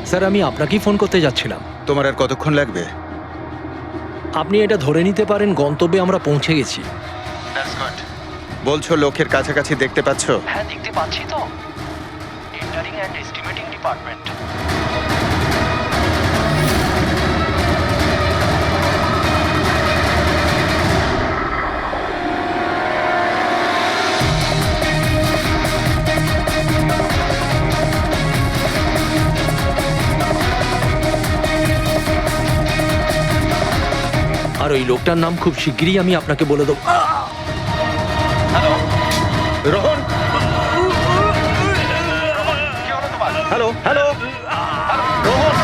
Sir, আমি আপনাকেই phone করতে যাচ্ছিলাম। তোমার আর কতক্ষণ লাগবে? আপনি এটা ধরে নিতে পারেন গন্তব্যে আমরা পৌঁছে গেছি। বলছো লোকের কাছাকাছি দেখতে পাচ্ছ? হ্যাঁ, দেখতে পাচ্ছি তো। Tendering and estimating department. আর ওই লোকটার নাম খুব শিগগিরই আমি আপনাকে বলে দেবো। Hello Rohan, hello hello Rohan.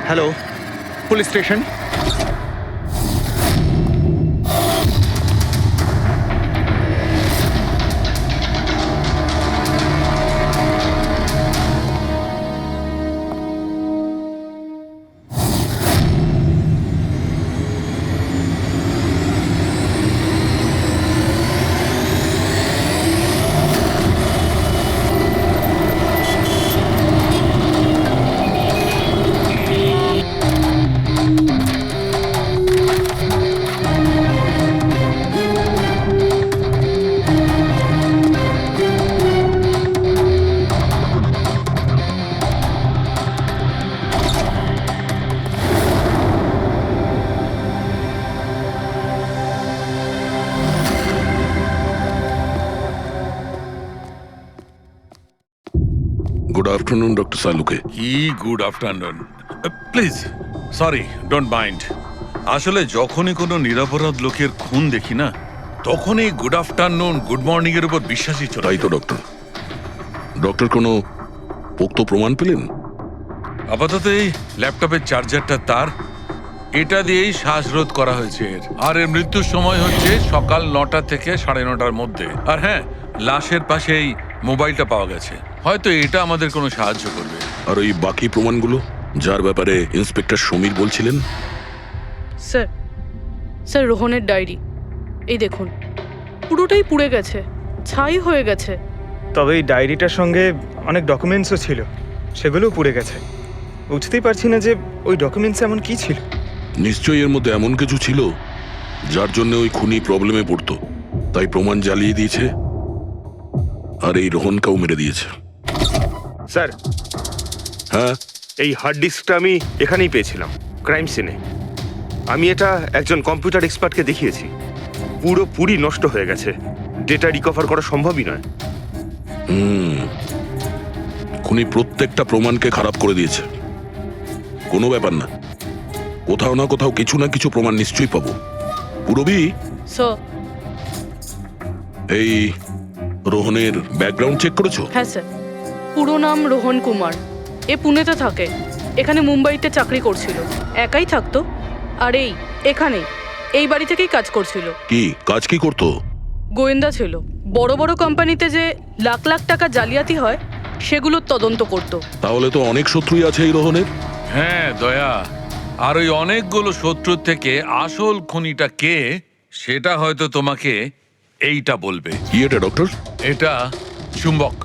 Hello, police station. Good afternoon, Dr. Saluke. কি good afternoon. Please sorry, don't mind. আসলে যখনই কোনো নিরপরাধ লোকের খুন দেখি না, তখনই গুড আফটারনুন গুড মর্নিং এর উপর বিশ্বাসই চলে তাই তো ডক্টর। ডক্টর কোনো পোক্ত প্রমাণ পেলেন? আপাতত এই ল্যাপটপের চার্জারটা তার, এটা দিয়েই শ্বাসরোধ করা হয়েছে এর। আর এর মৃত্যুর সময় হচ্ছে সকাল 9টা থেকে 9:30টার মধ্যে। আর হ্যাঁ, লাশের পাশে এই মোবাইলটা পাওয়া গেছে, হয়তো এটা আমাদের কোনো সাহায্য করবে। আর ওই বাকি প্রমাণগুলো যার ব্যাপারে ইন্সপেক্টর সমীর বলছিলেন? স্যার, স্যার রোহনের ডায়েরি এই দেখুন, পুরোটাই পুড়ে গেছে, ছাই হয়ে গেছে। তবে এই ডায়েরিটার সঙ্গে অনেক ডকুমেন্টসও ছিল, সেগুলোও পুড়ে গেছে। বুঝতেই পারছি না যে ওই ডকুমেন্টস এমন কি ছিল। নিশ্চয়ই এর মধ্যে এমন কিছু ছিল যার জন্য ওই খুনি প্রবলেমে পড়তো, তাই প্রমাণ জ্বালিয়ে দিয়েছে আর এই রোহনকেও মেরে দিয়েছে। স্যার, হ্যাঁ, এই হার্ড ডিস্কটা আমি এখানেই পেয়েছিলাম, ক্রাইম সিনে। আমি এটা একজন কম্পিউটার এক্সপার্টকে দেখিয়েছি। পুরোপুরি নষ্ট হয়ে গেছে, ডেটা রিকভার করা সম্ভবই নয়। খুনি প্রত্যেকটা প্রমাণকে খারাপ করে দিয়েছে। কোনো ব্যাপার না, কোথাও না কোথাও কিছু না কিছু প্রমাণ নিশ্চয়ই পাবো। পুরবি, স্যার। এই রোহনের ব্যাকগ্রাউন্ড চেক করেছো? হ্যাঁ স্যার, পুরো নাম রোহন কুমার। এ পুনেতে থাকে, এখানে মুম্বাইতে চাকরি করছিল, একাই থাকতো। আর এখানেই এই বাড়ি থেকেই কাজ করছিল। কি কাজ কি করতো? গোয়েন্দা ছিল। বড় বড় কোম্পানিতে যে লাখ লাখ টাকা জালিয়াতি হয় সেগুলোর তদন্ত করত। তাহলে তো অনেক শত্রুই আছে এই রোহনের। হ্যাঁ দয়া, আর ওই অনেকগুলো শত্রুর থেকে আসল খুনিটা কে সেটা হয়তো তোমাকে এইটা বলবে। কি এটা ডক্টর? এটা চুম্বক।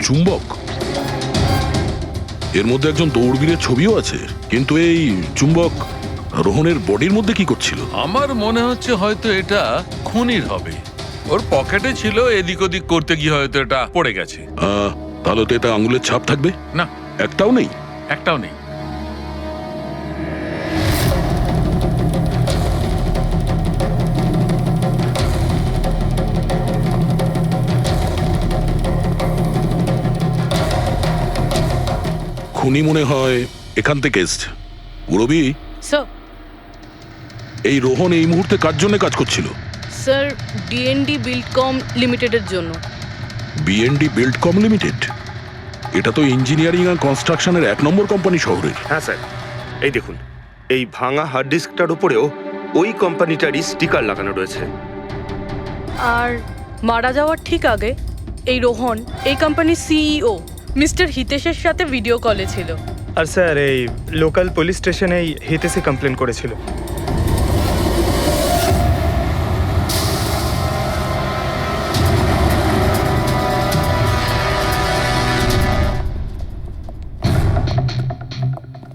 চুম্বক? এর মধ্যে একজন দৌড়বীরের ছবিও আছে, কিন্তু এই চুম্বক রোহনের বডির মধ্যে কি করছিল? আমার মনে হচ্ছে হয়তো এটা খুনির হবে। ওর পকেটে ছিল, এদিক ওদিক করতে গিয়ে হয়তো এটা পড়ে গেছে। তাহলে তো এটা আঙুলের ছাপ থাকবে? না, একটাও নেই। একটাও নেই। খুনি মনে হয় এখান থেকে এসছে। রবি, স্যার। এই রোহন এই মুহূর্তে কার জন্য কাজ করছিল? স্যার, ডিএনডি বিল্ডকম লিমিটেডের জন্য। BND Buildcom limited? এটা তো ইঞ্জিনিয়ারিং আর কনস্ট্রাকশনের 1 নম্বর কোম্পানি শহরের। হ্যাঁ স্যার, এই দেখুন, এই ভাঙা হার্ড ডিস্কটার উপরেও ওই কোম্পানিটারই স্টিকার লাগানো রয়েছে। আর মারা যাওয়ার ঠিক আগে এই রোহন এই কোম্পানির সিইও মিস্টার হিতেশের সাথে ভিডিও কলে ছিল। আর স্যার এই লোকাল পুলিশ স্টেশনেই হিতেশে কমপ্লেন করেছিল।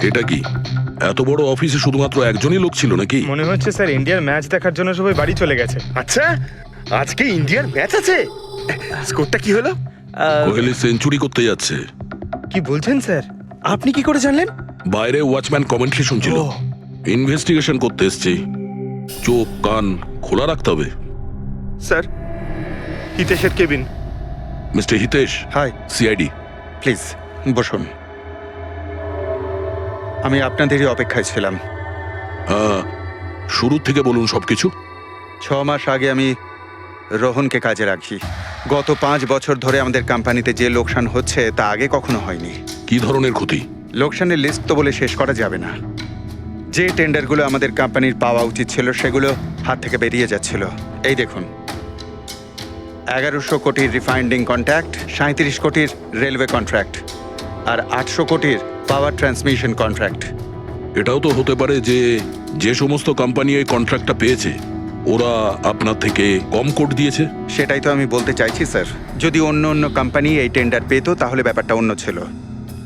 এটা কি এত বড় অফিসে শুধুমাত্র একজনই লোক ছিল নাকি? মনে হচ্ছে স্যার ইন্ডিয়ার ম্যাচ দেখার জন্য সবাই বাড়ি চলে গেছে। আচ্ছা, আজকে ইন্ডিয়ার ম্যাচ আছে? স্কোরটা কি হলো? কোহলি সেঞ্চুরি করতে যাচ্ছে। কি বলছেন স্যার? আপনি কি করে জানলেন? বাইরে ওয়াচম্যান কমেন্ট্রি শুনছিল। ইনভেস্টিগেশন করতে এসেছি, চোখ কান খোলা রাখতে হবে। স্যার, হিতেশের cabin. Mister Hitesh, hi, CID. Please বসুন। আমি আপনাদেরই অপেক্ষায় ছিলাম। শুরু থেকে বলুন সবকিছু। 6 মাস আগে আমি রোহনকে কাজে রাখি। গত 5 বছর ধরে আমাদের কোম্পানিতে যে লোকসান হচ্ছে তা আগে কখনো হয়নি। কি ধরনের ক্ষতি? লোকসানের লিস্ট তো বলে শেষ করা যাবে না। যে টেন্ডারগুলো আমাদের কোম্পানির পাওয়া উচিত ছিল সেগুলো হাত থেকে বেরিয়ে যাচ্ছিল। এই দেখুন, 1100 কোটির রিফাইন্ডিং কন্ট্রাক্ট, 37 কোটির রেলওয়ে কন্ট্রাক্ট, আর 800 কোটির পাওয়ার ট্রান্সমিশন কন্ট্রাক্ট। এটাও তো হতে পারে যে যে সমস্ত কোম্পানি এই কন্ট্রাক্টটা পেয়েছে ওরা আপনার থেকে কম কোট দিয়েছে। সেটাই তো আমি বলতে চাইছি স্যার। যদি অন্য অন্য কোম্পানি এই টেন্ডার পেতো তাহলে ব্যাপারটা অন্য ছিল,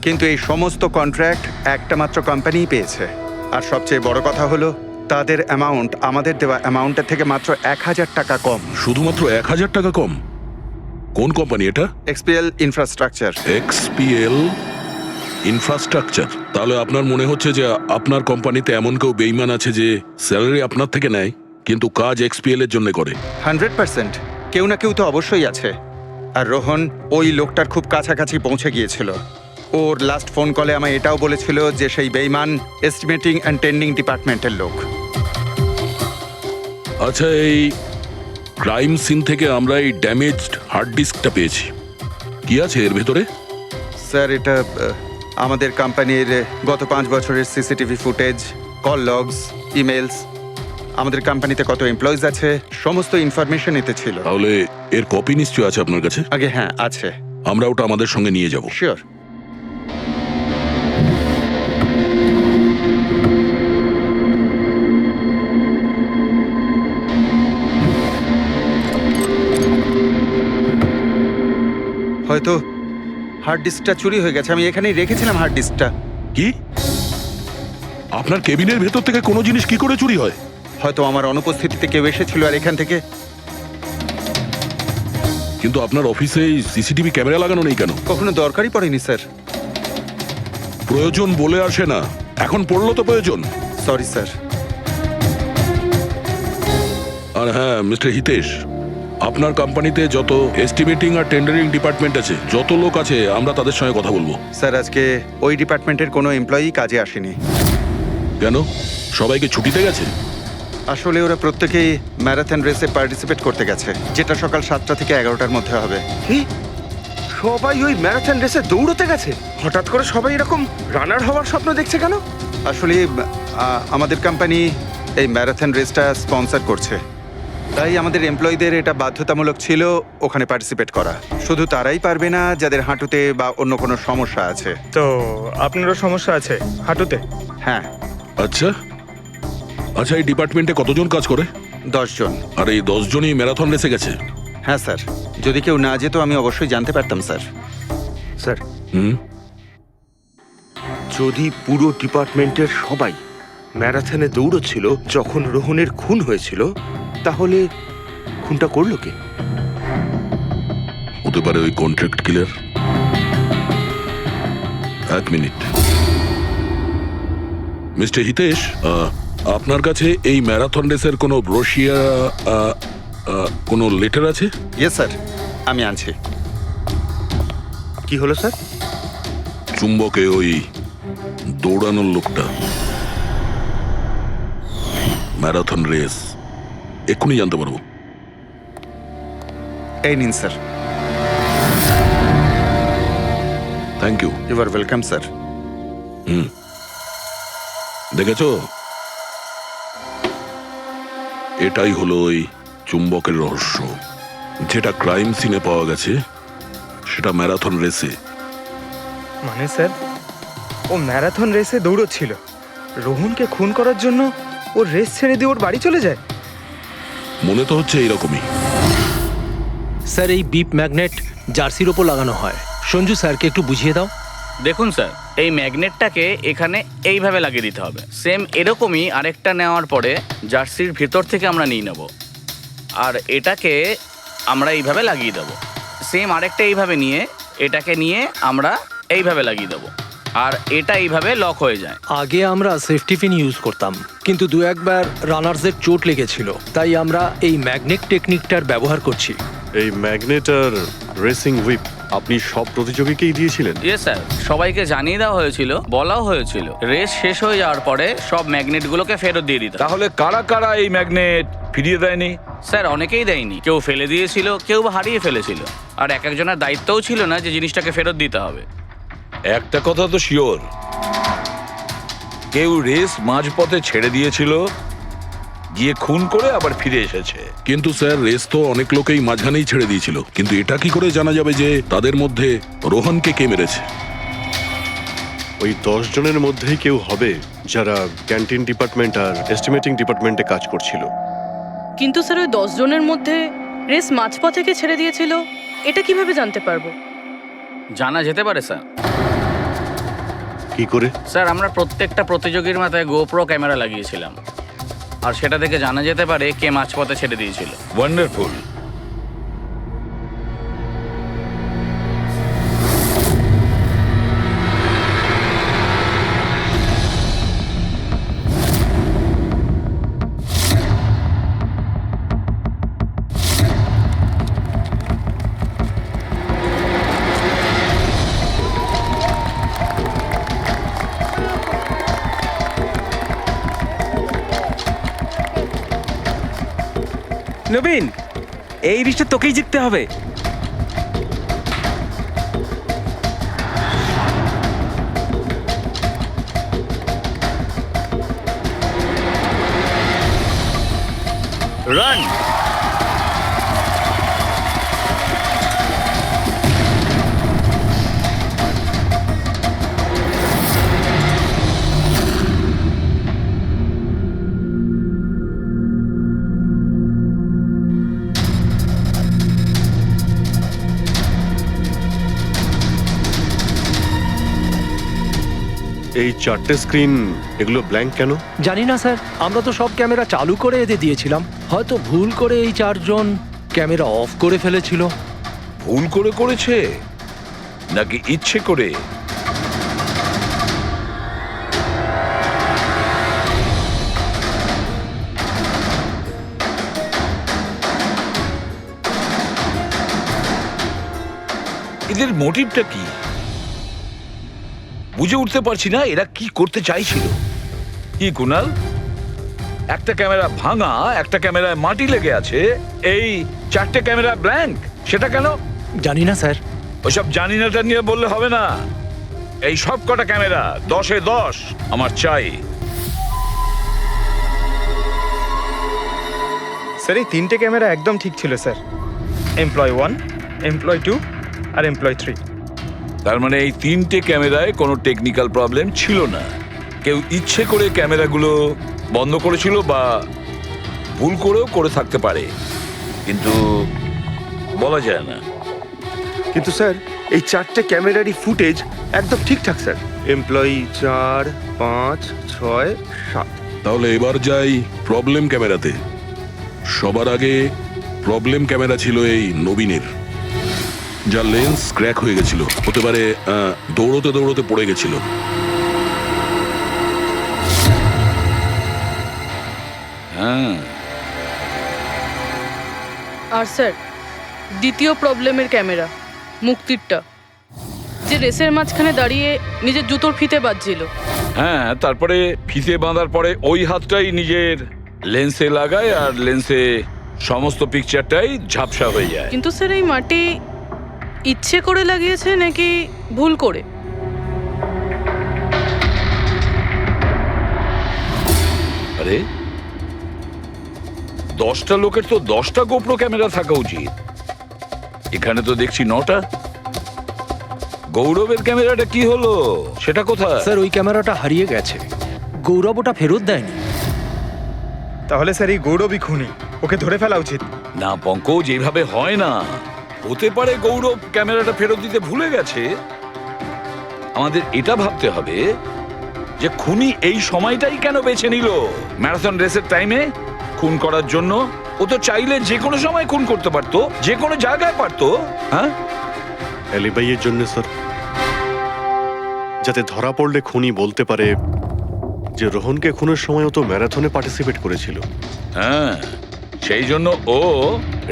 কিন্তু এই সমস্ত কন্ট্রাক্ট একটা মাত্র কোম্পানিই পেয়েছে। আর সবচেয়ে বড় কথা হলো তাদের অ্যামাউন্ট আমাদের দেওয়া অ্যামাউন্টের থেকে মাত্র 1000 টাকা কম। শুধুমাত্র 1000 টাকা কম? কোন কোম্পানি এটা? XPL infrastructure. XPL infrastructure. তাহলে আপনার মনে হচ্ছে যে আপনার কোম্পানিতে এমন কেউ বেইমান আছে যে স্যালারি আপনার থেকে নেয় কিন্তু কাজ এক্সপিএল এর জন্য করে? 100% কেউ না কেউ তো অবশ্যই আছে। আর রোহন ওই লোকটার খুব কাছাকাছি পৌঁছে গিয়েছিল। ওর লাস্ট ফোন কলে আমায় এটাও বলেছিল যে সেই বেইমান এস্টিমেটিং অ্যান্ড টেন্ডিং ডিপার্টমেন্টের লোক। আচ্ছা, এই ক্রাইম সিন থেকে আমরা এই ড্যামেজড হার্ড ডিস্কটা পেয়েছি। কি আছে এর ভেতরে? স্যার, এটা আমাদের কোম্পানির গত 5 বছরের CCTV footage, call logs, emails, আমাদের কোম্পানিতে কত এমপ্লয়িজ আছে, সমস্ত ইনফরমেশন এতে ছিল। তাহলে এর কপি নিশ্চয়ই আছে আপনার কাছে? আগে হ্যাঁ, আছে। আমরা ওটা আমাদের সঙ্গে নিয়ে যাব। শিওর। হয়তো হার্ড ডিস্কটা চুরি হয়ে গেছে। আমি এখানেই রেখেছিলাম হার্ড ডিস্কটা। কি? আপনার কেবিনের ভেতর থেকে কোনো জিনিস কি করে চুরি হয়? হয়তো আমার অনুপস্থিতিতে কেউ এসেছিল আর এখান থেকে। কিন্তু আপনার অফিসে সিসিটিভি ক্যামেরা লাগানো নেই কেন? কখনো দরকারই পড়েনি স্যার। প্রয়োজন বলে আসে না, এখন পড়লো তো প্রয়োজন। Sorry sir. আর হ্যাঁ মিস্টার হিতেশ, আপনার কোম্পানিতে যত এস্টিমেটিং আর টেন্ডারিং ডিপার্টমেন্ট আছে, যত লোক আছে, আমরা তাদের সঙ্গে কথা বলবো। স্যার, আজকে ওই ডিপার্টমেন্টের কোনো এমপ্লয়ি কাজে আসেনি। কেন? সবাইকে ছুটিতে গেছে? আসলে ওরা প্রত্যেকেই ম্যারাথন রেসে পার্টিসিপেট করতে গেছে, যেটা সকাল 7টা থেকে 11টার মধ্যে হবে। কি? সবাই ওই ম্যারাথন রেসে দৌড়তে গেছে? হঠাৎ করে সবাই এরকম রানার হওয়ার স্বপ্ন দেখছে কেন? আসলে আমাদের কোম্পানি এই ম্যারাথন রেসটা স্পন্সর করছে, তাই আমাদের এমপ্লয়ীদের এটা বাধ্যতামূলক ছিল ওখানে পার্টিসিপেট করা। শুধু তারাই পারবে না যাদের হাঁটুতে বা অন্য কোনো সমস্যা আছে। তো আপনারও সমস্যা আছে হাঁটুতে? হ্যাঁ। আচ্ছা আচ্ছা, এই ডিপার্টমেন্টে কতজন কাজ করে? 10 জন। আর এই 10 জনই ম্যারাথন রেসে গেছে? হ্যাঁ স্যার, যদি কেউ না যেত আমি অবশ্যই জানতে পারতাম স্যার। স্যার, হুম, যদি পুরো ডিপার্টমেন্টের সবাই ম্যারাথনে দৌড়চ্ছিল যখন রোহনের খুন হয়েছিল, তাহলে খুনটা করলো কে? হতে পারে ওই কন্ট্রাক্ট কিলার। 1 মিনিট। মিস্টার হিতেশ, আপনার কাছে এই ম্যারাথন রেসের কোনো ব্রোশিয়া, কোনো লেটার আছে? ইয়েস স্যার, আমি আনছি। কি হলো স্যার? চুম্বকে ওই দৌড়ানোর লোকটা, ম্যারাথন রেস, এক্ষুনি জানতে পারবো। এই নিন sir. Thank thank you. You are welcome sir. দেখেছো, এটাই হলো ওই চুম্বকের রহস্য। যেটা ক্রাইম সিনে পাওয়া গেছে সেটা ম্যারাথন রেসে। মানে স্যার, ও ম্যারাথন রেসে দৌড়চ্ছিল, রোহনকে খুন করার জন্য ও রেস ছেড়ে দিয়ে ওর বাড়ি চলে যায়। মনে তো হচ্ছে এইরকমই। স্যার, এই বিপ ম্যাগনেট জার্সির ওপর লাগানো হয়। সঞ্জু স্যারকে একটু বুঝিয়ে দাও। দেখুন স্যার, এই ম্যাগনেটটাকে এখানে এইভাবে লাগিয়ে দিতে হবে। সেম এরকমই আরেকটা নেওয়ার পরে জার্সির ভিতর থেকে আমরা নিয়ে নেব, আর এটাকে আমরা এইভাবে লাগিয়ে দেবো। সেম আরেকটা এইভাবে নিয়ে এটাকে নিয়ে আমরা এইভাবে লাগিয়ে দেবো, আর এটা এইভাবে লক হয়ে যায়। আগে আমরা সেফটি পিন ইউজ করতাম, কিন্তু দু একবার রানার্সদের চোট লেগেছিল, তাই আমরা এই ম্যাগনেট টেকনিকটার ব্যবহার করছি। এই ম্যাগনেট আর রেসিং হুইপ আপনি সব প্রতিযোগীকেই দিয়েছিলেন? ইয়ে স্যার, সবাইকে জানিয়ে দেওয়া হয়েছিল, বলাও হয়েছিল রেস শেষ হয়ে যাওয়ার পরে সব ম্যাগনেটগুলোকে ফেরত দিয়ে দিতে। তাহলে কারা কারা এই ম্যাগনেট ফিরিয়ে দেয়নি? স্যার, অনেকেই দেয়নি, কেউ ফেলে দিয়েছিল, কেউ বা হারিয়ে ফেলেছিল, আর এক একজনের দায়িত্বও ছিল না যে জিনিসটাকে ফেরত দিতে হবে। একটা কথা তো শিওর, কেউ রেস মাঝপথে ছেড়ে দিয়েছিল, গিয়ে খুন করে আবার ফিরে এসেছে। কিন্তু স্যার, রেস তো অনেক লোকেই মাঝখানেই ছেড়ে দিয়েছিল, কিন্তু এটা কি করে জানা যাবে যে তাদের মধ্যে রোহনকে কে মেরেছে? ওই 10 জনের মধ্যেই কেউ হবে যারা ক্যান্টিন ডিপার্টমেন্ট আর এস্টিমেটিং ডিপার্টমেন্টে কাজ করছিল। কিন্তু স্যার, ওই 10 জনের মধ্যে রেস মাঝপথে কে ছেড়ে দিয়েছিল এটা কিভাবে জানতে পারবো? জানা যেতে পারে স্যার। কি করে? স্যার, আমরা প্রত্যেকটা প্রতিযোগীর মাথায় গোপ্রো ক্যামেরা লাগিয়েছিলাম, আর সেটা থেকে জানা যেতে পারে কে মাঝপথে ছেড়ে দিয়েছিল। ওয়ান্ডারফুল। নবীন, এই রিশটা তোকেই জিততে হবে। রান। এই 4টে স্ক্রিন, এগুলো ব্ল্যাঙ্ক কেন? জানি না স্যার, আমরা তো সব ক্যামেরা চালু করে এদের দিয়েছিলাম। হয়তো ভুল করে এই 4 জন ক্যামেরা অফ করে ফেলেছিল। ভুল করে করেছে নাকি ইচ্ছে করে? এদের মোটিভটা কি বুঝে উঠতে পারছি না। এরা কি করতে চাইছিল? কি কুনাল, একটা ক্যামেরা ভাঙা, একটা ক্যামেরায় মাটি লেগে আছে, এই 4টে ক্যামেরা ব্ল্যাঙ্ক, সেটা কেন? জানি না স্যার। ওইসব জানি নাটা নিয়ে বললে হবে না। এই সব কটা ক্যামেরা 10-এ 10 আমার চাই। স্যার, এই 3টে ক্যামেরা একদম ঠিক ছিল স্যার। এমপ্লয় 1, এমপ্লয় 2 আর এমপ্লয় 3। তার মানে এই 3টে ক্যামেরায় কোনো টেকনিক্যাল প্রবলেম ছিল না। কেউ ইচ্ছে করে ক্যামেরাগুলো বন্ধ করেছিল বা ভুল করেও করে থাকতে পারে, কিন্তু বলা যায় না। কিন্তু স্যার, এই 4টে ক্যামেরারই ফুটেজ একদম ঠিকঠাক স্যার। এমপ্লয়ি 4, 5, 6, 7। তাহলে এবার যাই প্রবলেম ক্যামেরাতে। সবার আগে প্রবলেম ক্যামেরা ছিল এই নবীনের, যার লেন্স ক্র্যাক হয়ে গেছিল। হতে পারে দৌড়তে দৌড়তে পড়ে গেছিল। হ্যাঁ, আর স্যার, দ্বিতীয় প্রবলেমের ক্যামেরা মুক্তিরটা, যে রেসের মাঝখানে দাঁড়িয়ে নিজের জুতোর ফিতে বাজছিল। হ্যাঁ, তারপরে ফিতে বাঁধার পরে ওই হাতটাই নিজের লেন্সে লাগায়, আর লেন্সে সমস্ত পিকচারটাই ঝাপসা হয়ে যায়। কিন্তু স্যার, এই মাটি ইচ্ছে করে লাগিয়েছে নাকি ভুল করে? আরে 10টা লোকের তো 10টা গোপ্রো ক্যামেরা থাকা উচিত, এখানে তো দেখছি 9টা। গৌরবের ক্যামেরাটা কি হলো, সেটা কোথায়? স্যার ওই ক্যামেরাটা হারিয়ে গেছে, গৌরব ওটা ফেরত দেয়নি। তাহলে স্যার এই গৌরবই খুনি, ওকে ধরে ফেলা উচিত। না পঙ্কজ, এইভাবে হয় না। হতে পারে গৌরব ক্যামেরাটা ফেরত দিতে ভুলে গেছে। আমাদের এটা ভাবতে হবে যে খুনি এই সময়টাই কেন বেছে নিল ম্যারাথন রেসের টাইমে খুন করার জন্য। ও তো চাইলে যে কোনো সময় খুন করতে পারতো, যে কোনো জায়গায় পারতো। হ্যাঁ, অ্যালিবাইয়ের জন্য স্যার, যাতে ধরা পড়লে খুনি বলতে পারে যে রোহনকে খুনের সময় ও তো ম্যারাথনে পার্টিসিপেট করেছিল। হ্যাঁ, সেই জন্য ও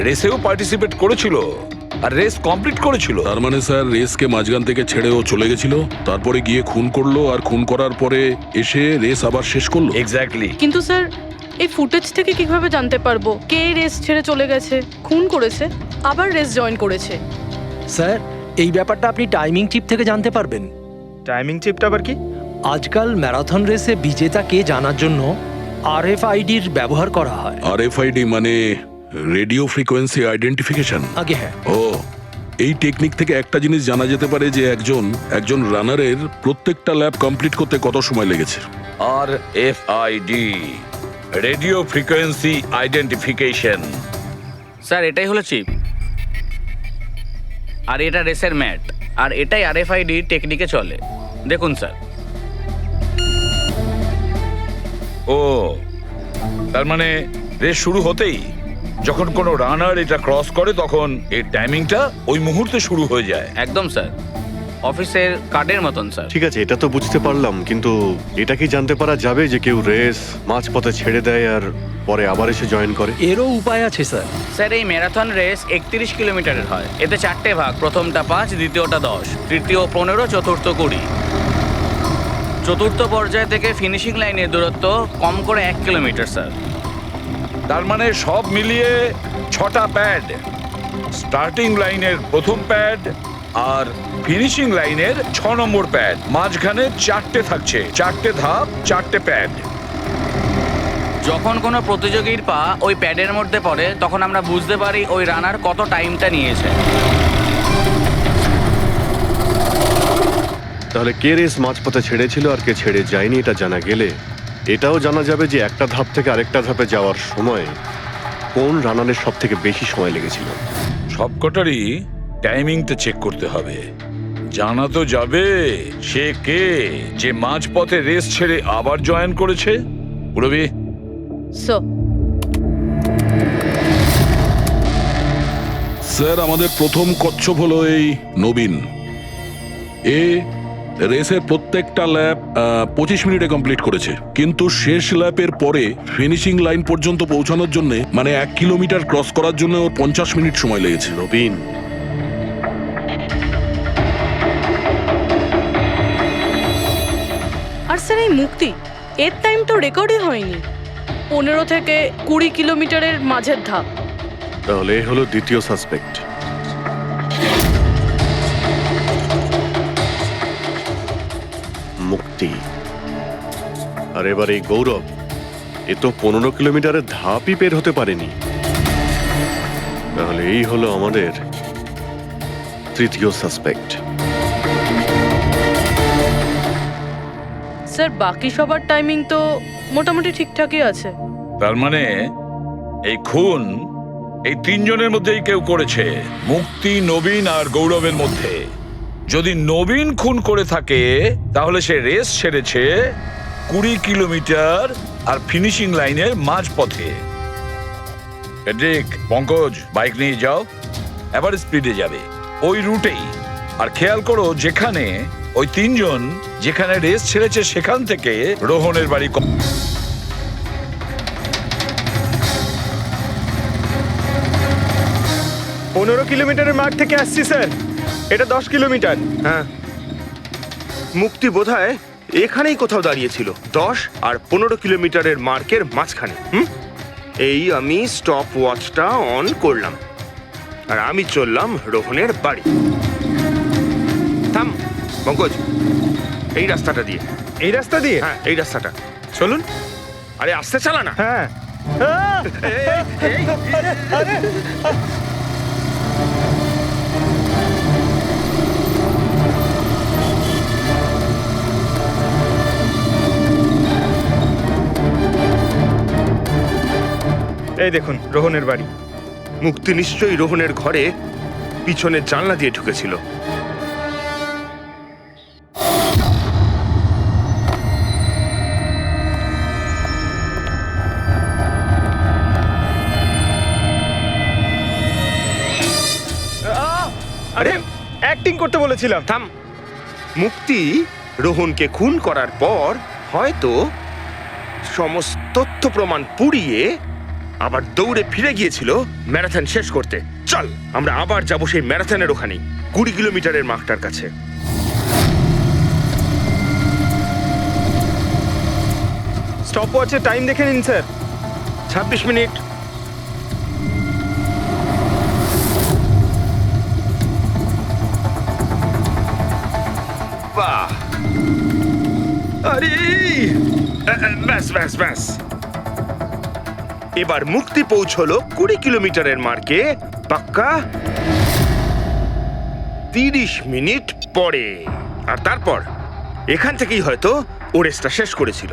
রেসেও পার্টিসিপেট করেছিল আর রেস কমপ্লিট করেছিল। তার মানে স্যার রেসকে মাঝখান থেকে ছেড়ে ও চলে গেছিল, তারপরে গিয়ে খুন করলো, আর খুন করার পরে এসে রেস আবার শেষ করলো। এক্স্যাক্টলি। কিন্তু স্যার এই ফুটেজ থেকে কিভাবে জানতে পারবো কে রেস ছেড়ে চলে গেছে, খুন করেছে, আবার রেস জয়েন করেছে? স্যার এই ব্যাপারটা আপনি টাইমিং চিপ থেকে জানতে পারবেন। টাইমিং চিপটা আবার কি? আজকাল ম্যারাথন রেসে বিজেতা কে জানার জন্য RFIDর ব্যবহার করা হয়। RFID মানে রেডিও ফ্রিকোয়েন্সি আইডেন্টিফিকেশন। আগে হ্যাঁ, ও, এই টেকনিক থেকে একটা জিনিস জানা যেতে পারে যে একজন রানারের প্রত্যেকটা ল্যাব কমপ্লিট করতে কত সময় লেগেছে। RFID, radio frequency identification. Sir এটাই হলো চিপ, আর এটা রেসের ম্যাট, আর এটাই RFID টেকনিকে চলে। দেখুন স্যার। ও, তার মানে রেস শুরু হতেই যখন কোনো রানার এটা ক্রস করে তখন এই টাইমিংটা ওই মুহূর্তে শুরু হয়ে যায়। একদম স্যার, অফিসের কার্ডের মতন স্যার। ঠিক আছে, এটা তো বুঝতে পারলাম, কিন্তু এটা কি জানতে পারা যাবে যে কেউ রেস মাঝপথে ছেড়ে দেয় আর পরে আবার এসে জয়েন করে? এরও উপায় আছে স্যার। স্যার এই ম্যারাথন রেস 31 কিলোমিটারের হয়। এতে 4টে ভাগ, প্রথমটা 5, দ্বিতীয়টা 10, তৃতীয় 15, চতুর্থ 20। চতুর্থ পর্যায় থেকে ফিনিশিং লাইনের দূরত্ব কম করে 1 কিলোমিটার স্যার। তার মানে সব মিলিয়ে 6টা প্যাড, স্টার্টিং লাইনের প্রথম প্যাড আর ফিনিশিং লাইনের 6 নম্বর প্যাড, মাঝখানে 4টে থাকছে, 4টে ধাপ, 4টে প্যাড। যখন কোনো প্রতিযোগীর পা ওই প্যাডের মধ্যে পড়ে তখন আমরা বুঝতে পারি ওই রানার কত টাইমটা নিয়েছে। তাহলে কে রেস মাঝপথে ছেড়েছিল আর কে ছেড়ে যায়নি এটা জানা গেলে এটাও জানা যাবে যে একটা ধাপ থেকে আরেকটা ধাপে যাওয়ার সময় কোন রানারের সব থেকে বেশি সময় লেগেছিল। সবকটারই টাইমিংটা চেক করতে হবে। জানা তো যাবে সে কে যে মাঝপথে রেস ছেড়ে আবার জয়েন করেছে। পুরবি, স্যার আমাদের প্রথম কচ্ছপ হলো এই নবীন। এ রেসের প্রত্যেকটা ল্যাপ 25 মিনিটে কমপ্লিট করেছে, কিন্তু শেষ ল্যাপের পরে ফিনিশিং লাইন পর্যন্ত পৌঁছানোর জন্য মানে 1 কিলোমিটার ক্রস করার জন্য ওর 50 মিনিট সময় লেগেছে। নবীন, আর স্যার এই মুক্তি, এর টাইম তো রেকর্ডই হয়নি। 15 থেকে 20 কিলোমিটারের মাঝের ধাপ। তাহলে এ হলো দ্বিতীয় সাসপেক্ট। মুক্তি। আর এবার এই গৌরব, এ তো 15 কিলোমিটারের ধাপই বের হতে পারেনি। তাহলে এই হলো আমাদের তৃতীয় সাসপেক্ট। স্যার বাকি সবার টাইমিং তো মোটামুটি ঠিকঠাকই আছে। তার মানে এই খুন এই 3 জনের মধ্যেই কেউ করেছে, মুক্তি, নবীন আর গৌরবের মধ্যে। যদি নবীন খুন করে থাকে তাহলে সে রেস ছেড়েছে 20 কিলোমিটার আর ফিনিশিং লাইনের মাঝপথে। পঙ্কজ, বাইক নিয়ে যাও, এবার স্পিডে যাবে ওই রুটেই। আর খেয়াল করো যেখানে ওই 3 জন যেখানে রেস ছেড়েছে সেখান থেকে রোহনের বাড়ি 15 কিলোমিটারের মাঠ থেকে আসছি স্যার, এটা 10 কিলোমিটার। হ্যাঁ, মুক্তি বোধহয় এখানেই কোথাও দাঁড়িয়েছিল, 10 আর 15 কিলোমিটারের মার্কের মাঝখানে। এই আমি স্টপ ওয়াচটা অন করলাম আর আমি চললাম রোহনের বাড়ি। থাম পঙ্কজ, এই রাস্তাটা দিয়ে। এই রাস্তা দিয়ে? হ্যাঁ, এই রাস্তাটা। চলুন। আরে আস্তে চালা না। হ্যাঁ এই দেখুন রোহনের বাড়ি। মুক্তি নিশ্চয়ই রোহনের ঘরে পিছনের জানলা দিয়ে ঢুকেছিল। আরে অ্যাক্টিং করতে বলেছিলাম। থাম। মুক্তি রোহনকে খুন করার পর হয়তো সমস্ত তথ্য প্রমাণ পুড়িয়ে আবার দৌড়ে ফিরে গিয়েছিল ম্যারাথন শেষ করতে। চল আমরা আবার যাব সেই ম্যারাথনের ওখানে 20 কিলোমিটারের মার্কটার কাছে। স্টপ ওয়াচে টাইম দেখে নিন স্যার। 26 মিনিট। বাহ, আরে ব্যাস ব্যাস ব্যাস। এবার মুক্তি পৌঁছলো 20 কিলোমিটারের মার্কে পাক্কা 30 মিনিট পরে। আর তারপর এখান থেকেই হয়তো ও রেসটা শেষ করেছিল।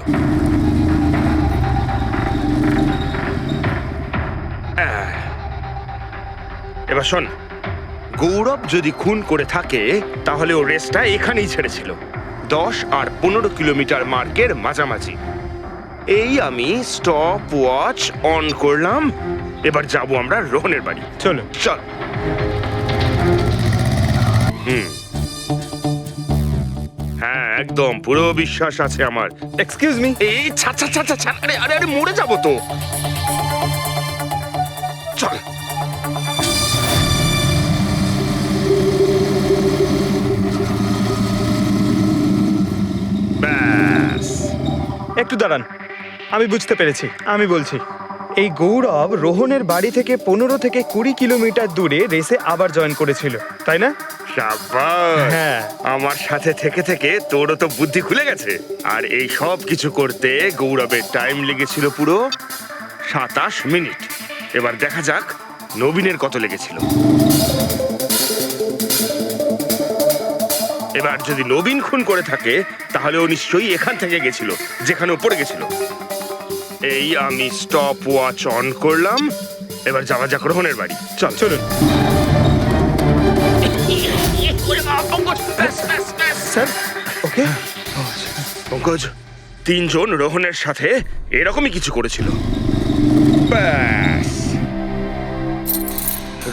এবার শোন, গৌরব যদি খুন করে থাকে তাহলে ও রেসটা এখানেই ছেড়েছিল, 10 আর 15 কিলোমিটার মার্কের মাঝামাঝি। এই আমি স্টপ ওয়াচ অন করলাম। এবার যাব আমরা রোহনের বাড়ি। চলো চল। হ্যাঁ একদম পুরো বিশ্বাস আছে আমার। Excuse me. এই ছাড় ছাড় ছাড় ছাড় ছাড়। আরে আরে আরে মরে যাবো তো। চল। ব্যাস। একটু দাঁড়ান, আমি বুঝতে পেরেছি। আমি বলছি, এই গৌরব রোহনের বাড়ি থেকে 15 থেকে 20 কিলোমিটার দূরে রেসে আবার জয়েন করেছিল, তাই না? শাবাশ। হ্যাঁ। আমার সাথে থেকে থেকে তোরও তো বুদ্ধি খুলে গেছে। আর এই সব কিছু করতে গৌরবের টাইম লেগেছিল পুরো 27 মিনিট। এবার দেখা যাক নবীনের কত লেগেছিল। এবার যদি নবীন খুন করে থাকে তাহলে ও নিশ্চয়ই এখান থেকে গেছিল, যেখানে ও পড়ে গেছিল। এই আমি স্টপ ওয়াচ অন করলাম। এবার যাওয়া যাক রোহনের বাড়ি। চল চলুন স্যার। ওকে পঙ্কজ, 3 জন রোহনের সাথে এরকমই কিছু করেছিল। ব্যাস,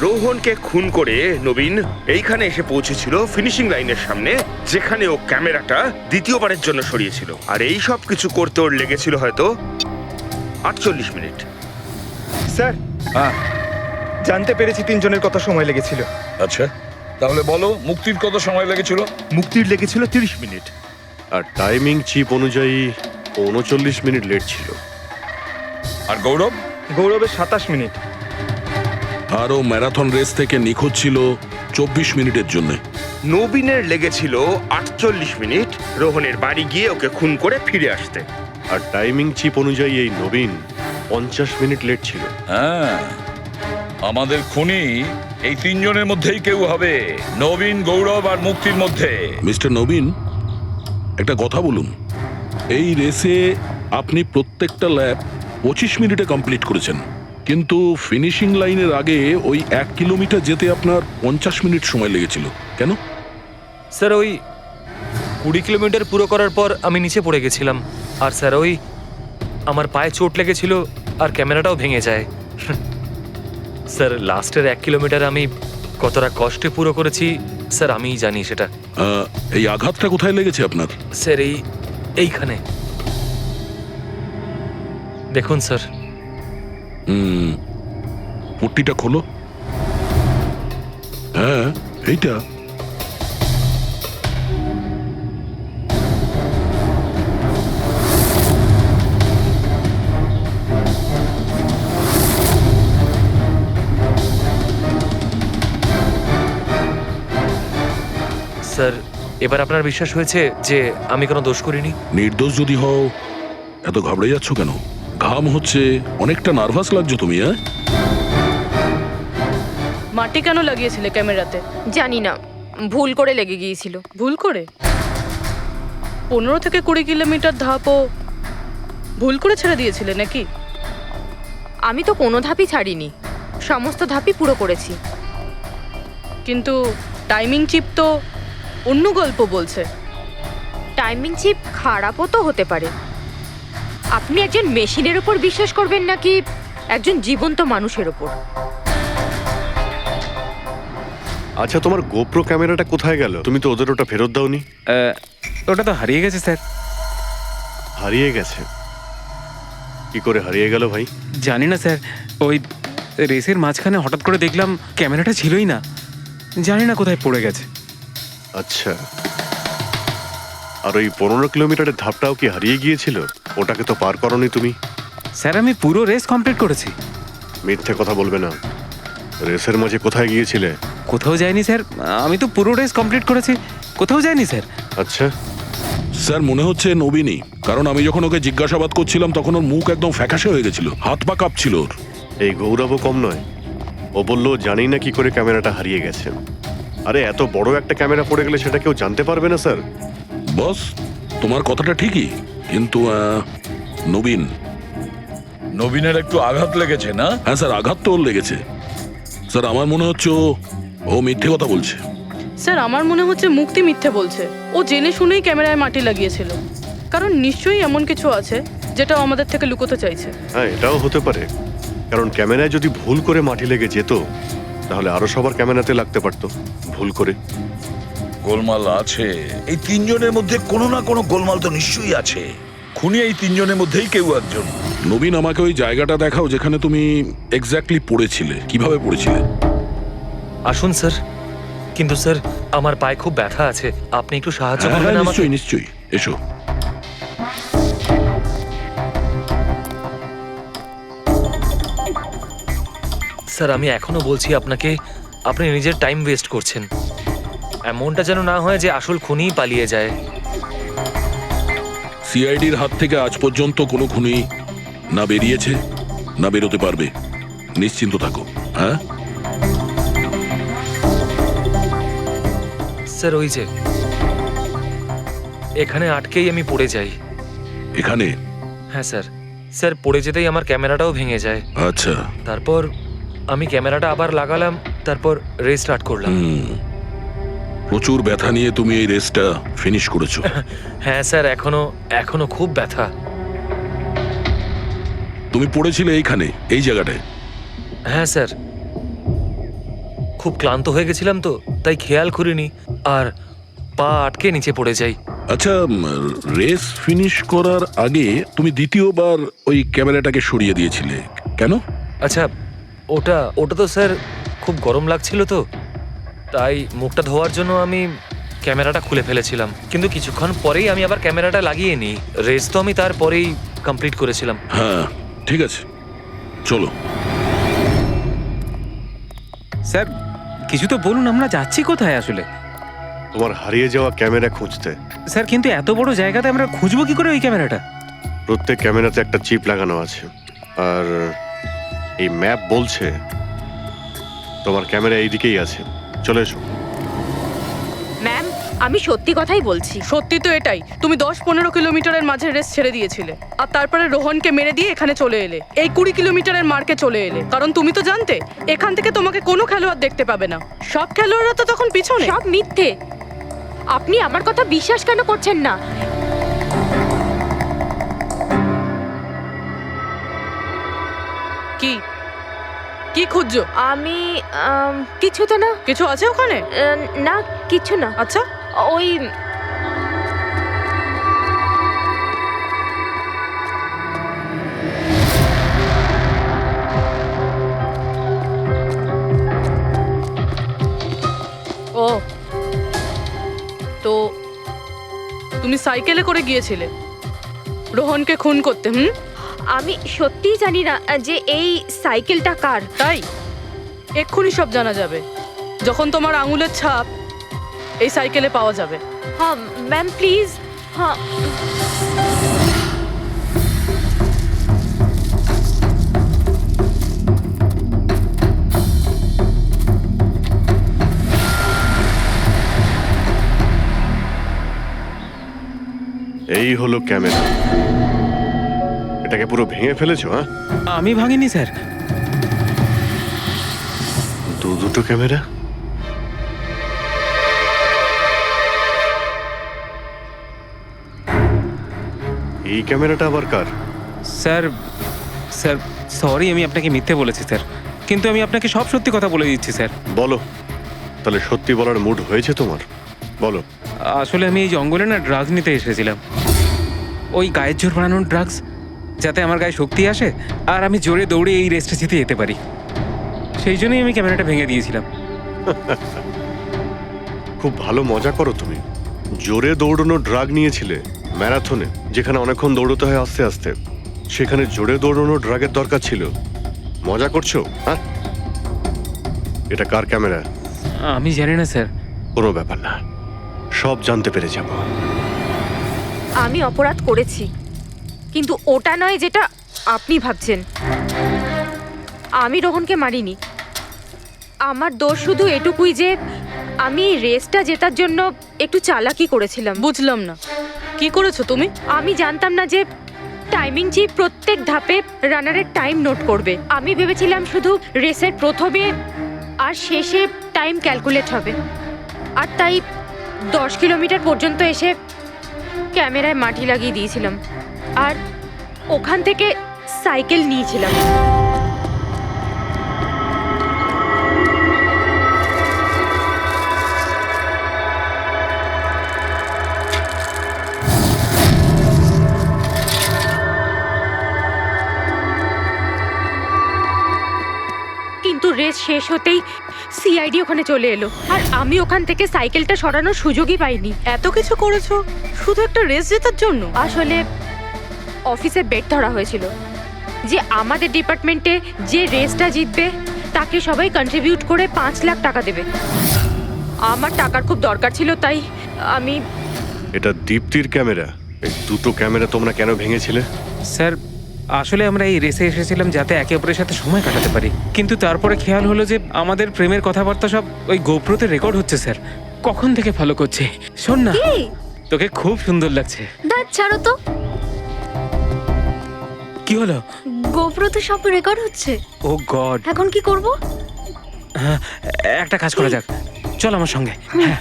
রোহনকে খুন করে নবীন এইখানে এসে পৌঁছেছিল ফিনিশিং লাইনের সামনে, যেখানে ও ক্যামেরাটা দ্বিতীয়বারের জন্য সরিয়েছিল। আর এই সব কিছু করতে ওর লেগেছিল হয়তো 48 মিনিট। স্যার, জানতে পেরেছি 3 জনের কত সময় লেগেছিল। আচ্ছা, তাহলে বলো মুক্তির কত সময় লেগেছিল? মুক্তির লেগেছিল 30 মিনিট। আর টাইমিং চিপ অনুযায়ী 39 মিনিট লেট ছিল। আর গৌরব? গৌরবের 27 মিনিট। আরও ম্যারাথন রেস থেকে নিখোঁজ ছিল 24 মিনিটের জন্য। নবীনের লেগেছিল 48 মিনিট রোহনের বাড়ি গিয়ে ওকে খুন করে ফিরে আসতে। আর টাইমিং চিপ অনুযায়ী এই নবীন 50 মিনিট লেট ছিল। হ্যাঁ, আমাদের খুনি এই 3 জনের মধ্যেই কেউ হবে, নবীন, গৌরব আর মুক্তির মধ্যে। মিস্টার নবীন, একটা কথা বলুন। এই রেসে আপনি প্রত্যেকটা ল্যাপ 25 মিনিটে কমপ্লিট করেছেন, কিন্তু ফিনিশিং লাইনের আগে ওই 1 কিলোমিটার যেতে আপনার 50 মিনিট সময় লেগেছিল। কেন? স্যার, ওই 20 কিলোমিটার পুরো করার পর আমি নিচে পড়ে গেছিলাম। আর স্যার, ওই আমার পায়ে চোট লেগেছিল আর ক্যামেরাটাও ভেঙে যায়। স্যার, লাস্টের 1 কিলোমিটার আমি কতটা কষ্টে পুরো করেছি স্যার আমিই জানি সেটা। এই আঘাতটা কোথায় লেগেছে আপনার? স্যার, এইখানে দেখুন স্যার। পট্টিটা খোলো। হ্যাঁ, এইটা। স্যার, এবার আপনার বিশ্বাস হয়েছে যে আমি কোনো দোষ করিনি? নির্দোষ যদি হও, এত ঘাবড়ে যাচ্ছ কেন? ঘাম হচ্ছে, অনেকটা নার্ভাস লাগছো তুমি, হ্যাঁ? মাটি কেন লাগিয়েছিলে ক্যামেরাতে? জানি না, ভুল করে লেগে গিয়েছিল। ভুল করে? 15 থেকে 20 কিলোমিটার ধাপও ভুল করে ছেড়ে দিয়েছিলে নাকি? আমি তো কোনো ধাপই ছাড়িনি, সমস্ত ধাপই পুরো করেছি। কিন্তু টাইমিং চিপ তো অন্য গল্প বলছে। টাইমিং চিপ খারাপও তো হতে পারে। আপনি একজন মেশিনের উপর বিশ্বাস করবেন নাকি একজন জীবন্ত মানুষের উপর? আচ্ছা, তোমার গোপ্রো ক্যামেরাটা কোথায় গেল? তুমি তো ওদের ওটা ফেরত দাওনি। ওটা তো হারিয়ে গেছে স্যার। হারিয়ে গেছে? কি করে হারিয়ে গেল ভাই? জানি না স্যার, ওই রেসের মাঝখানে হঠাৎ করে দেখলাম ক্যামেরাটা ছিলই না, জানি না কোথায় পড়ে গেছে। আচ্ছা, আর ওই 15 কিলোমিটারের ধাপটাও কি হারিয়ে গিয়েছিল? ওটাকে তো পার করনি তুমি। স্যার আমি পুরো রেস কমপ্লিট করেছি। মিথ্যে কথা বলবে না। রেসের মাঝে কোথায় গিয়েছিলে? কোথাও যায়নি স্যার, আমি তো পুরো রেস কমপ্লিট করেছি, কোথাও যায়নি স্যার। আচ্ছা, স্যার মনে হচ্ছে নবীনই, কারণ আমি যখন ওকে জিজ্ঞাসাবাদ করছিলাম তখন ওর মুখ একদম ফ্যাকাশে হয়ে গেছিল, হাত পা কাঁপছিল ওর। এই গৌরবও কম নয়। ও বললো জানি না কি করে ক্যামেরাটা হারিয়ে গেছে। আরে এত বড় একটা ক্যামেরা পড়ে গেলে সেটা কেউ জানতে পারবে না স্যার। বস, তোমার কথাটা ঠিকই, কিন্তু নবীন। নবীনের একটু আঘাত লেগেছে না? হ্যাঁ স্যার, আঘাত তো ওর লেগেছে। স্যার আমার মনে হচ্ছে ও মিথ্যে কথা বলছে। স্যার আমার মনে হচ্ছে মুক্তি মিথ্যে বলছে। ও জেনে শুনেই ক্যামেরায় মাটি লাগিয়েছিল, কারণ নিশ্চয়ই এমন কিছু আছে যেটা ও আমাদের থেকে লুকোতে চাইছে। হ্যাঁ, এটাও হতে পারে, কারণ ক্যামেরায় যদি ভুল করে মাটি লেগে যেত তাহলে আরো সবার ক্যামেরাতে লাগতে পারতো ভুল করে। গোলমাল আছে, এই তিনজনের মধ্যে কোনো না কোনো গোলমাল তো নিশ্চয়ই আছে। খুনি এই তিনজনের মধ্যেই কেউ একজন। নবীন, আমাকে ওই জায়গাটা দেখাও যেখানে তুমি এক্স্যাক্টলি পড়েছিলে। কিভাবে পড়েছিলে? আসুন স্যার। কিন্তু স্যার আমার পায়ে খুব ব্যথা আছে, আপনি একটু সাহায্য করবেন আমাকে? নিশ্চয়ই নিশ্চয়ই, এসো। স্যার আমি এখনো বলছি আপনাকে, আপনি নিজের টাইম ওয়েস্ট করছেন। এমনটা যেন না হয় যে আসল খুনিই পালিয়ে যায়। সিআইডির হাত থেকে আজ পর্যন্ত কোনো খুনি না বেরিয়েছে না বেরোতে পারবে। নিশ্চিন্ত থাকো। হ্যাঁ স্যার, ওই যে এখানে আটকেই আমি পড়ে যাই। এখানে? হ্যাঁ স্যার। স্যার পড়ে যেতেই আমার ক্যামেরাটাও ভেঙে যায়। আচ্ছা। তারপর আমি ক্যামেরাটা আবার লাগালাম, তারপর রেস স্টার্ট করলাম। প্রচুর ব্যথা নিয়ে তুমি এই রেসটা ফিনিশ করেছো। হ্যাঁ স্যার, এখনো খুব ব্যথা। তুমি পড়েছিলে এইখানে, এই জায়গাটায়? হ্যাঁ স্যার, খুব ক্লান্ত হয়ে গেছিলাম তো, তাই খেয়াল করিনি আর পা আটকে নিচে পড়ে যাই। আচ্ছা, রেস ফিনিশ করার আগে তুমি দ্বিতীয়বার ওই ক্যামেরাটাকে সরিয়ে দিয়েছিলে কেন? আচ্ছা, ওটা তো স্যার খুব গরম লাগছিল তো, তাই মুখটা ধোয়ার জন্য আমি ক্যামেরাটা খুলে ফেলেছিলাম। কিন্তু কিছুক্ষণ পরেই আমি আবার ক্যামেরাটা লাগিয়ে নিই। রেস তো আমি তারপরেই কমপ্লিট করেছিলাম। হ্যাঁ ঠিক আছে, চলো। স্যার কিছু তো বলুন, আমরা যাচ্ছি কোথায় আসলে? তোমার হারিয়ে যাওয়া ক্যামেরা খুঁজতে। স্যার কিন্তু এত বড় জায়গাতে আমরা খুঁজবো কি করে ওই ক্যামেরাটা? প্রত্যেক ক্যামেরাতে একটা চিপ লাগানো আছে, আর এই ম্যাপ বলছে তোমার ক্যামেরা এইদিকেই আছে। চলে এসো। ম্যাম, আমি সত্যি কথাই বলছি। সত্যি তো এটাই, তুমি 10-15 কিলোমিটারের মাঝে রেস ছেড়ে দিয়েছিলে, আর তারপরে রোহনকে মেরে দিয়ে এখানে চলে এলে, এই 20 কিলোমিটারের মার্কে চলে এলে। কারণ তুমি তো জানতে এখান থেকে তোমাকে কোনো খেলোয়াড় দেখতে পাবে না। সব খেলোয়াড়রা তো তখন পিছনে। সব মিথ্যে। আপনি আমার কথা বিশ্বাস কেন করছেন না? কি কি খুঁজছো? আমি কিছু তো না। কিছু আছে ওখানে? না, কিছু না। আচ্ছা, ওই ও তো তুমি সাইকেলে করে গিয়েছিলে রোহনকে খুন করতে? আমি সত্যিই জানি না যে এই সাইকেলটা কার। তাই এক্ষুনি সব জানা যাবে যখন তোমার আঙুলের ছাপ এই সাইকেলে পাওয়া যাবে। হ্যাঁ ম্যাম, প্লিজ। হ্যাঁ এই হলো ক্যামেরা। এটাকে পুরো ভেঙে ফেলেছো? হ্যাঁ, আমি ভাঙিনি স্যার। দুটো ক্যামেরা। এই ক্যামেরাটা আবার কার? স্যার স্যার সরি, আমি আপনাকে মিথ্যে বলেছি স্যার, কিন্তু আমি আপনাকে সব সত্যি কথা বলে দিচ্ছি স্যার। বলো, তাহলে সত্যি বলার মুড হয়েছে তোমার? বলো। আসলে আমি এই জঙ্গলে না ড্রাগস নিতে এসেছিলাম, ওই গায়ের জোর বানানোর ড্রাগস, যাতে আমার গায়ে শক্তি আসে আর আমি জোরে দৌড়ে এই রেসটা জিতে যেতে পারি। সেই জন্যই আমি ক্যামেরাটা ভেঙে দিয়েছিলাম। খুব ভালো মজা করো তুমি। জোরে দৌড়ানো ড্রাগ নিয়েছিলে ম্যারাথনে, যেখানে অনেকক্ষণ দৌড়তে হয় আস্তে আস্তে, সেখানে জোরে দৌড়ানো ড্রাগের দরকার ছিল। মজা করছো? হ্যাঁ, এটা কার ক্যামেরা? আমি জানি না স্যার। কোনো ব্যাপার না, সব জানতে পেরে যাব। আমি অপরাধ করেছি, কিন্তু ওটা নয় যেটা আপনি ভাবছেন। আমি রোহনকে মারিনি। আমার দোষ শুধু এটুকুই যে আমি রেসটা জেতার জন্য একটু চালাকি করেছিলাম। বুঝলাম না, কি করেছো তুমি? আমি জানতাম না যে টাইমিং চিপ প্রত্যেক ধাপে রানারের টাইম নোট করবে। আমি ভেবেছিলাম শুধু রেসের প্রথমে আর শেষে টাইম ক্যালকুলেট হবে, আর তাই 10 কিলোমিটার পর্যন্ত এসে ক্যামেরায় মাটি লাগিয়ে দিয়েছিলাম আর ওখান থেকে সাইকেল নিয়েছিলাম। কিন্তু রেস শেষ হতেই সিআইডি ওখানে চলে এলো আর আমি ওখান থেকে সাইকেলটা সরানোর সুযোগই পাইনি। এত কিছু করেছো শুধু একটা রেস জেতার জন্য? আসলে অফিসে বেট ধরা হয়েছিল যে আমাদের ডিপার্টমেন্টে যে রেসটা জিতবে তাকে সবাই কন্ট্রিবিউট করে 5 লাখ টাকা দেবে। আমার টাকার খুব দরকার ছিল, তাই আমি। এটা দীপ্তির ক্যামেরা। এই দুটো ক্যামেরা তোমরা কেন ভেঙেছিলে? স্যার আসলে আমরা এই রেসে এসেছিলাম যাতে একে অপরের সাথে সময় কাটাতে পারি, কিন্তু তারপরে খেয়াল হলো যে আমাদের প্রেমের কথাবার্তা সব ওই গোপ্রোতে রেকর্ড হচ্ছে স্যার। কখন থেকে ফলো করছে। শোন না, তোকে খুব সুন্দর লাগছে। দাঁত ছাড়ো তো। কি হলো? গোপ্রোতে সব রেকর্ড হচ্ছে। ও গড, এখন কি করব? একটা কাজ করা যাক, চল আমার সঙ্গে। হ্যাঁ,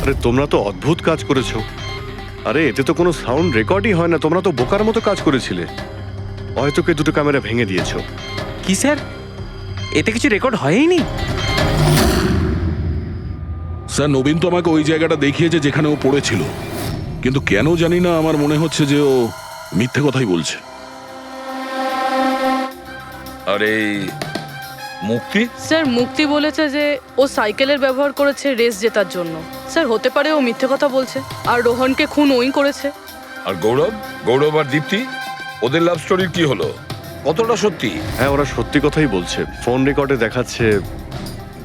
আরে তোমরা তো অদ্ভুত কাজ করেছো। আরে এতে তো কোনো সাউন্ড রেকর্ডই হয় না। তোমরা তো বোকার মতো কাজ করেছিলে। হয়তো কে দুটো ক্যামেরা ভেঙে দিয়েছো। কি স্যার, এতে কিছু রেকর্ড হয়নি? স্যার নবীন তো আমাকে ওই জায়গাটা দেখিয়েছে যেখানে ও পড়েছিল, কিন্তু কেন জানি না আমার মনে হচ্ছে যে ও মিথ্যে কথাই বলছে। আরে মুক্তি, স্যার মুক্তি বলেছে যে ও সাইকেলের ব্যবহার করেছে রেস জেতার জন্য। স্যার হতে পারে ও মিথ্যে কথা বলছে আর রোহনকে খুন ওই করেছে। আর গৌরব আর দীপ্তি, ওদের লাভ স্টোরির কি হলো? কতটা সত্যি? হ্যাঁ, ওরা সত্যি কথাই বলছে। ফোন রেকর্ডে দেখাচ্ছে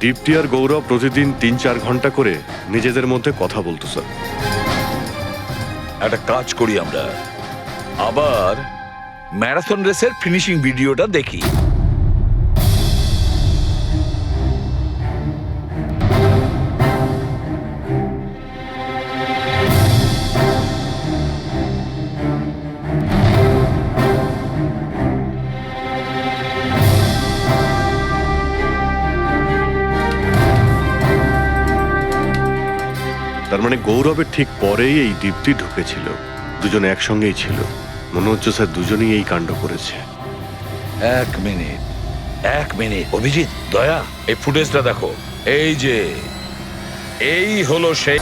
দীপ্তি আর গৌরব প্রতিদিন 3-4 ঘন্টা করে নিজেদের মধ্যে কথা বলতো স্যার। একটা কাজ করি, আমরা আবার ম্যারাথন রেসের ফিনিশিং ভিডিওটা দেখি। তার মানে গৌরবের ঠিক পরেই এই দীপ্তি ঢুকেছিল। দুজন একসঙ্গেই ছিল। মনে হচ্ছে স্যার দুজনেই এই কাণ্ড করেছে। এক মিনিট অভিজিৎ, দয়া, এই ফুটেজটা দেখো। এই যে এই হলো সেই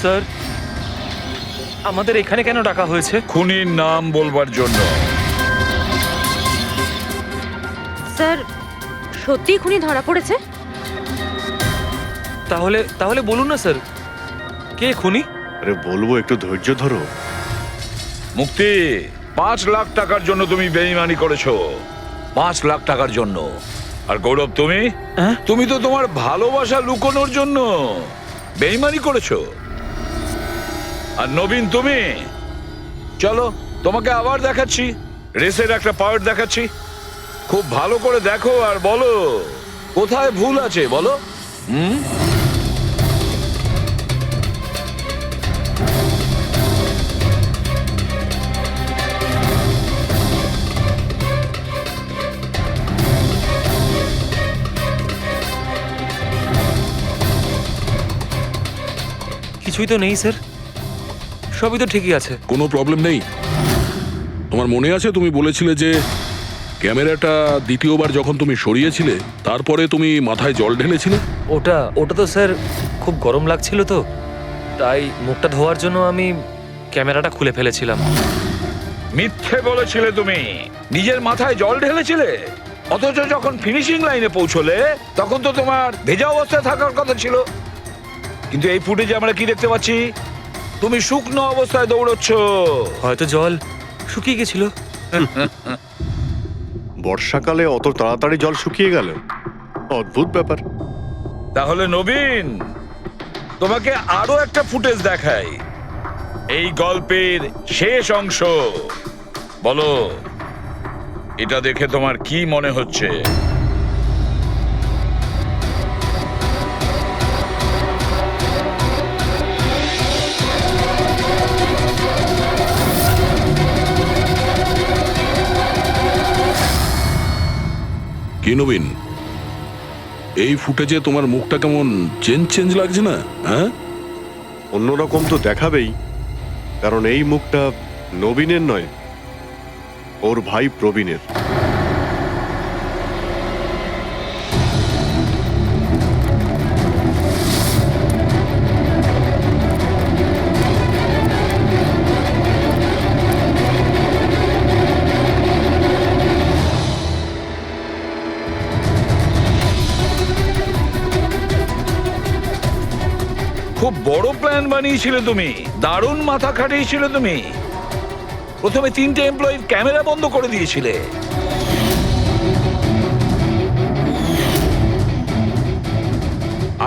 স্যার আমাদের এখানে কেন ডাকা হয়েছে? খুনির নাম বলবার জন্য। সত্যিই খুনি ধরা পড়েছে? তাহলে তাহলে বলুন না স্যার, কে খুনি? আরে বলবো, একটু ধৈর্য ধরো। মুক্তি, 5 লাখ টাকার জন্য তুমি বেইমানি করেছো, 5 লাখ টাকার জন্য। আর গৌরব, তুমি তুমি তো তোমার ভালোবাসা লুকোনোর জন্য বেইমানি করেছো। আর নবীন, তুমি চলো তোমাকে আবার দেখাচ্ছি, রেসের একটা পার্ট দেখাচ্ছি। খুব ভালো করে দেখো আর বলো কোথায় ভুল আছে, বলো। কিছুই তো নেই স্যার, সবই তো ঠিকই আছে। কোনো প্রবলেম নেই। তোমার মনে আছে তুমি বলেছিলে যে ক্যামেরাটা দ্বিতীয়বার যখন তুমি সরিয়েছিলে তারপরে তুমি মাথায় জল ঢেলেছিলে? ওটা তো স্যার খুব গরম লাগছিল, তো তাই মুখটা ধোয়ার জন্য আমি ক্যামেরাটা খুলে ফেলেছিলাম। মিথ্যে বলেছিলে তুমি, নিজের মাথায় জল ঢেলেছিলে। অথচ যখন ফিনিশিং লাইনে পৌঁছলে তখন তো তোমার ভেজা অবস্থায় থাকার কথা ছিল। কিন্তু এই ফুটেজে আমরা কি দেখতে পাচ্ছি? তুমি শুকনো অবস্থায় দৌড়চ্ছ। হয়তো জল শুকিয়ে গেছিল। বর্ষাকালে অত তাড়াতাড়ি জল শুকিয়ে গেল, অদ্ভুত ব্যাপার। তাহলে নবীন, তোমাকে আরো একটা ফুটেজ দেখাই, এই গল্পের শেষ অংশ। বলো, এটা দেখে তোমার কি মনে হচ্ছে? কি নবীন, এই ফুটেজে তোমার মুখটা কেমন চেঞ্জ লাগছে না? হ্যাঁ, অন্যরকম তো দেখাবেই, কারণ এই মুখটা নবীনের নয়, ওর ভাই প্রবীণের। খুব বড় প্ল্যান বানিয়েছিলে তুমি, দারুণ মাথা খাটিয়েছিলে তুমি। প্রথমে 3টে এমপ্লয়ির ক্যামেরা বন্ধ করে দিয়েছিলে,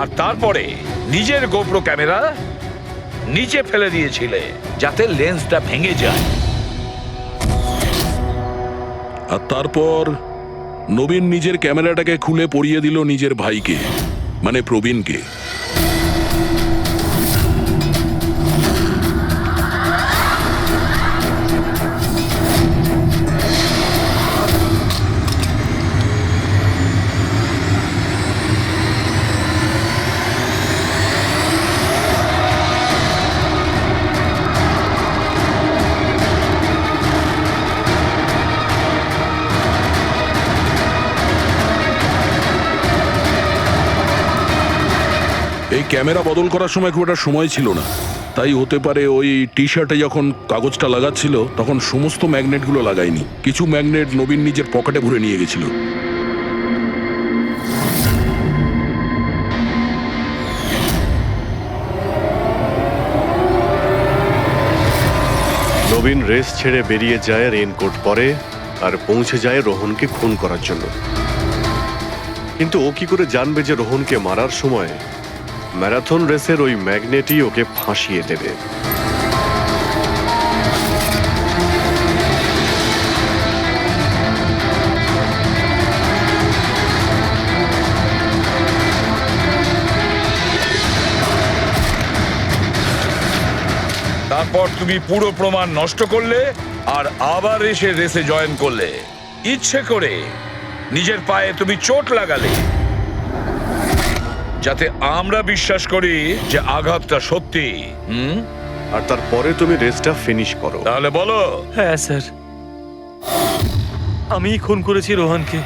আর তারপরে নিজের গোপ্রো ক্যামেরা নিচে ফেলে দিয়েছিলে যাতে লেন্সটা ভেঙে যায়। আর তারপর নবীন নিজের ক্যামেরাটাকে খুলে পরিয়ে দিল নিজের ভাইকে, মানে প্রবীণকে। এই ক্যামেরা বদল করার সময় খুব একটা সময় ছিল না, তাই হতে পারে ওই টি শার্টে যখন কাগজটা লাগাচ্ছিল তখন সমস্ত ম্যাগনেটগুলো লাগায়নি, কিছু ম্যাগনেট নবীন নিজের পকেটে ভরে নিয়ে গেছিল। নবীন রেস ছেড়ে বেরিয়ে যায় রেইনকোট পরে আর পৌঁছে যায় রোহনকে খুন করার জন্য। কিন্তু ও কি করে জানবে যে রোহনকে মারার সময় ম্যারাথন রেসের ওই ম্যাগনেটই ওকে ফাঁসিয়ে দেবে? তারপর তুমি পুরো প্রমাণ নষ্ট করলে আর আবার এসে রেসে জয়েন করলে। ইচ্ছে করে নিজের পায়ে তুমি চোট লাগালে যাতে আমরা বিশ্বাস করি যে আঘাতটা সত্যি। আর তারপরে তুমি রেসটা ফিনিশ করো। তাহলে বলো। হ্যাঁ স্যার, আমি খুন করেছি রোহনকে।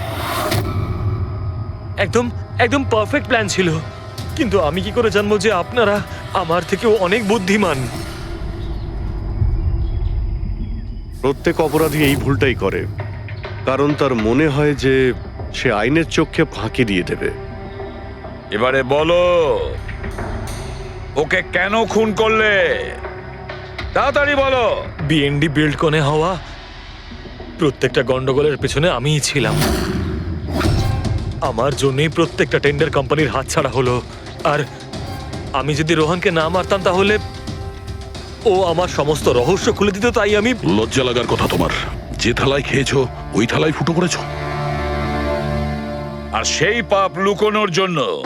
একদম একদম পারফেক্ট প্ল্যান ছিল, কিন্তু আমি কি করে জানবো যে আপনারা আমার থেকেও অনেক বুদ্ধিমান? প্রত্যেক অপরাধী এই ভুলটাই করে, কারণ তার মনে হয় যে সে আইনের চোখে ফাঁকি দিয়ে দেবে। এবারে বলো, ওকে কেন খুন করলে? তাড়াতাড়ি বলো। বিএনডি বিল্ডকনে হওয়া প্রত্যেকটা গন্ডগোলের পেছনে আমিই ছিলাম। আমার জন্যই প্রত্যেকটা টেন্ডার কোম্পানির হাতছাড়া হলো। আর আমি যদি রোহনকে না মারতাম তাহলে ও আমার সমস্ত রহস্য খুলে দিত। তাই আমি লজ্জা লাগার কথা তোমার। যে থালায় খেয়েছো ওই থালায় ফুটো করেছো। আর সেই পাপ লুকোনোর জন্য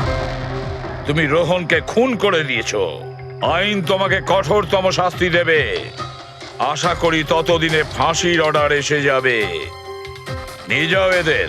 তুমি রোহনকে খুন করে দিয়েছো। আইন তোমাকে কঠোরতম শাস্তি দেবে। আশা করি ততদিনে ফাঁসির অর্ডার এসে যাবে। নিয়ে যাও এদের।